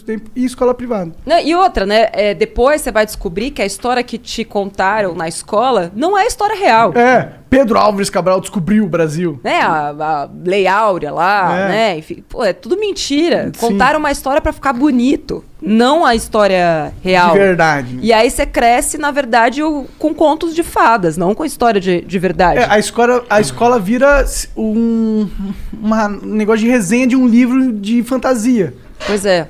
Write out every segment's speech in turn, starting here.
tempo e escola privada. Não, e outra, né? Depois você vai descobrir que a história que te contaram na escola não é história real. Pedro Álvares Cabral descobriu o Brasil. Né? A Lei Áurea lá, né? Enfim, pô, é tudo mentira. Sim. Contaram uma história pra ficar bonito, não a história real. De verdade. E aí você cresce, na verdade, com contos de fadas, não com história de verdade. A escola vira um negócio de resenha de um livro de fantasia. Pois é.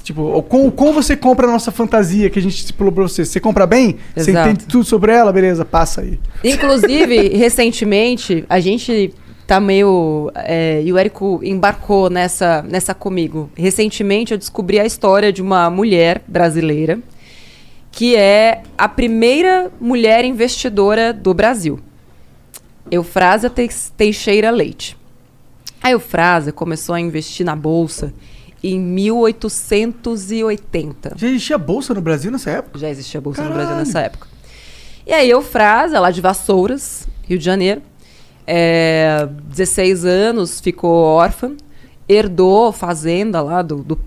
Tipo, como você compra a nossa fantasia que a gente falou pra você? Você compra bem? Exato. Você entende tudo sobre ela? Beleza, passa aí. Inclusive, recentemente, a gente tá meio... e o Érico embarcou nessa comigo. Recentemente, eu descobri a história de uma mulher brasileira que é a primeira mulher investidora do Brasil. Eufrásia Teixeira Leite. A Eufrásia começou a investir na Bolsa em 1880. Já existia bolsa no Brasil nessa época? Já existia bolsa no Brasil nessa época. E aí, Eufrásia, lá de Vassouras, Rio de Janeiro, 16 anos, ficou órfã, herdou fazenda lá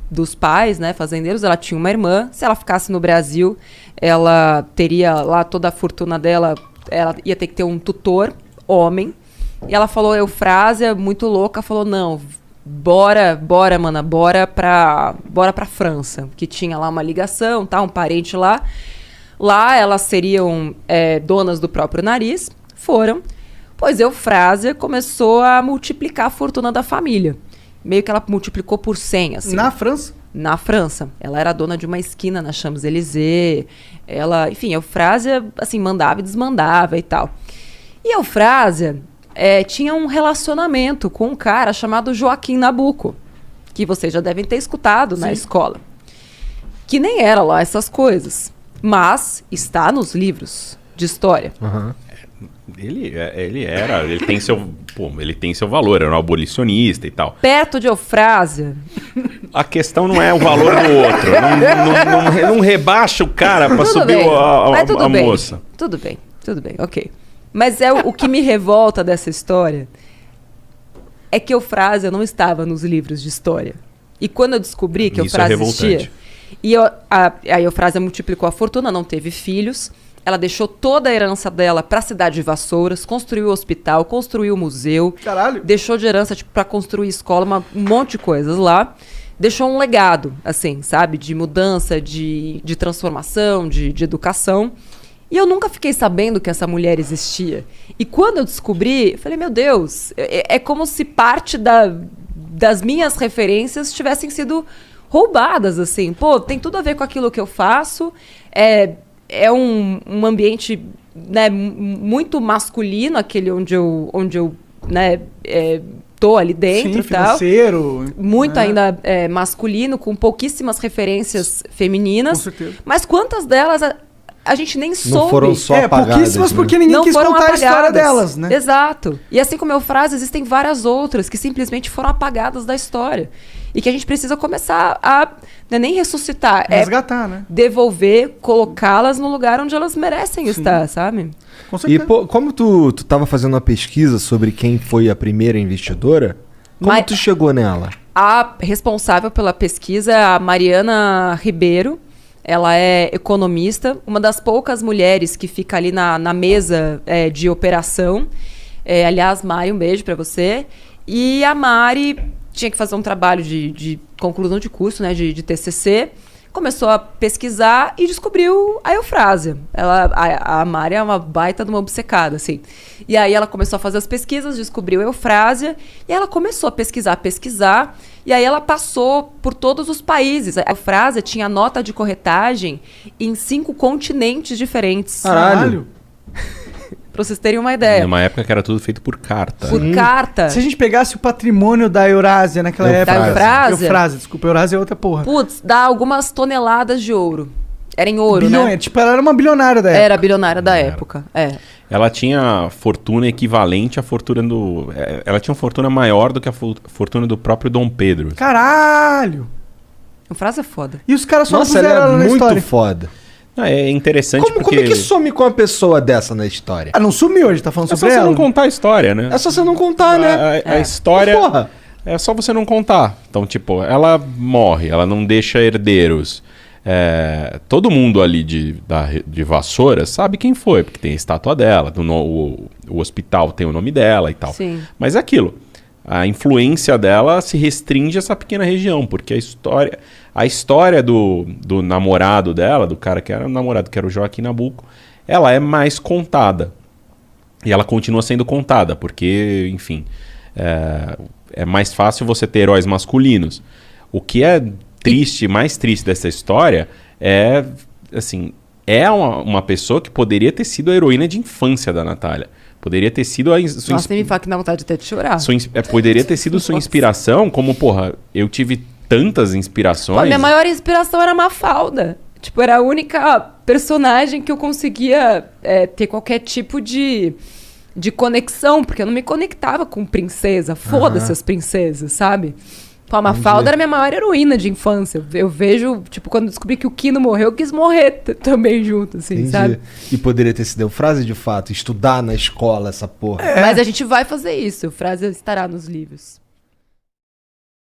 dos pais, né, fazendeiros. Ela tinha uma irmã. Se ela ficasse no Brasil, ela teria lá toda a fortuna dela, ela ia ter que ter um tutor, homem. E ela falou, Eufrásia, muito louca, falou, não... Bora, mana, bora pra França, que tinha lá uma ligação, tá, um parente lá. Lá elas seriam donas do próprio nariz, foram. Pois Eufrásia começou a multiplicar a fortuna da família. Meio que ela multiplicou por 100, assim. Na França? Na França. Ela era dona de uma esquina na Champs-Élysées. Ela, enfim, Eufrásia, assim, mandava e desmandava e tal. E Eufrásia... tinha um relacionamento com um cara chamado Joaquim Nabuco, que vocês já devem ter escutado na escola. Que nem era lá essas coisas, mas está nos livros de história. Uhum. Ele tem seu valor, era um abolicionista e tal. Perto de Eufrásia. A questão não é o valor do outro. Não rebaixa o cara pra subir a moça. Tudo bem, ok. Mas o que me revolta dessa história é que Eufrásia não estava nos livros de história. E quando eu descobri que Eufrásia existia... E a Eufrásia multiplicou a fortuna, não teve filhos. Ela deixou toda a herança dela para a cidade de Vassouras, construiu o hospital, construiu o museu. Caralho! Deixou de herança para construir escola, um monte de coisas lá. Deixou um legado, assim, sabe? De mudança, de transformação, de educação. E eu nunca fiquei sabendo que essa mulher existia. E quando eu descobri, eu falei, meu Deus, é como se parte das minhas referências tivessem sido roubadas, assim. Pô, tem tudo a ver com aquilo que eu faço. É um ambiente, né, muito masculino, aquele onde eu né, tô ali dentro. Sim, financeiro. Tal. Muito ainda masculino, com pouquíssimas referências femininas. Com certeza. Mas quantas delas... A gente nem soube. Não foram só apagadas, pouquíssimas, né? porque ninguém não quis foram contar apagadas. a história delas, né? Exato. E assim como Eufrásia, existem várias outras que simplesmente foram apagadas da história. E que a gente precisa começar a nem ressuscitar. Resgatar, né? Devolver, colocá-las no lugar onde elas merecem estar, sabe? Com certeza. E como tu tava fazendo uma pesquisa sobre quem foi a primeira investidora, como tu chegou nela? A responsável pela pesquisa é a Mariana Ribeiro. Ela é economista, uma das poucas mulheres que fica ali na mesa de operação. Aliás, Mari, um beijo para você. E a Mari tinha que fazer um trabalho de conclusão de curso, né, de TCC. Começou a pesquisar e descobriu a Eufrásia. A Mari é uma baita de uma obcecada, assim. E aí ela começou a fazer as pesquisas, descobriu a Eufrásia, e ela começou a pesquisar. E aí ela passou por todos os países. A Eufrásia tinha nota de corretagem em 5 continentes diferentes. Caralho! Pra vocês terem uma ideia. Numa época que era tudo feito por carta. Por carta. Se a gente pegasse o patrimônio da Eurásia naquela época... Da Eufrásia? Eufrásia, desculpa. Eurásia é outra porra. Putz, dá algumas toneladas de ouro. Era em ouro, né? Tipo, ela era uma bilionária da época. Era bilionária da época, Ela tinha fortuna equivalente à fortuna do... Ela tinha uma fortuna maior do que a fortuna do próprio Dom Pedro. Caralho! Eufrásia é foda. E os caras só Nossa, puseram ela ela é na muito história. foda. É interessante Como porque... é que some com uma pessoa dessa na história? Ah, não sumiu, a gente tá falando É só sobre você ela. não contar a história, né? É só você não contar, né? A história... Porra! É só você não contar. Então, tipo, ela morre, ela não deixa herdeiros. Todo mundo ali de Vassoura sabe quem foi, porque tem a estátua dela, o hospital tem o nome dela e tal. Sim. Mas é aquilo. A influência dela se restringe a essa pequena região, porque a história do namorado dela, do cara que era o namorado, que era o Joaquim Nabuco, ela é mais contada. E ela continua sendo contada, porque, enfim, é mais fácil você ter heróis masculinos. O que é triste, mais triste dessa história é, assim, uma pessoa que poderia ter sido a heroína de infância da Natália. Poderia ter sido Nossa, nem me fala que dá vontade até de chorar. Poderia ter sido sua inspiração, como, porra, eu tive tantas inspirações. Pô, minha maior inspiração era a Mafalda. Tipo, era a única personagem que eu conseguia ter qualquer tipo de conexão, porque eu não me conectava com princesa. Foda-se as princesas, sabe? Pô, a Mafalda era minha maior heroína de infância. Eu vejo, tipo, quando eu descobri que o Quino morreu, eu quis morrer também junto, assim, sabe? E poderia ter sido frase de fato, estudar na escola essa porra. Mas a gente vai fazer isso. A frase estará nos livros.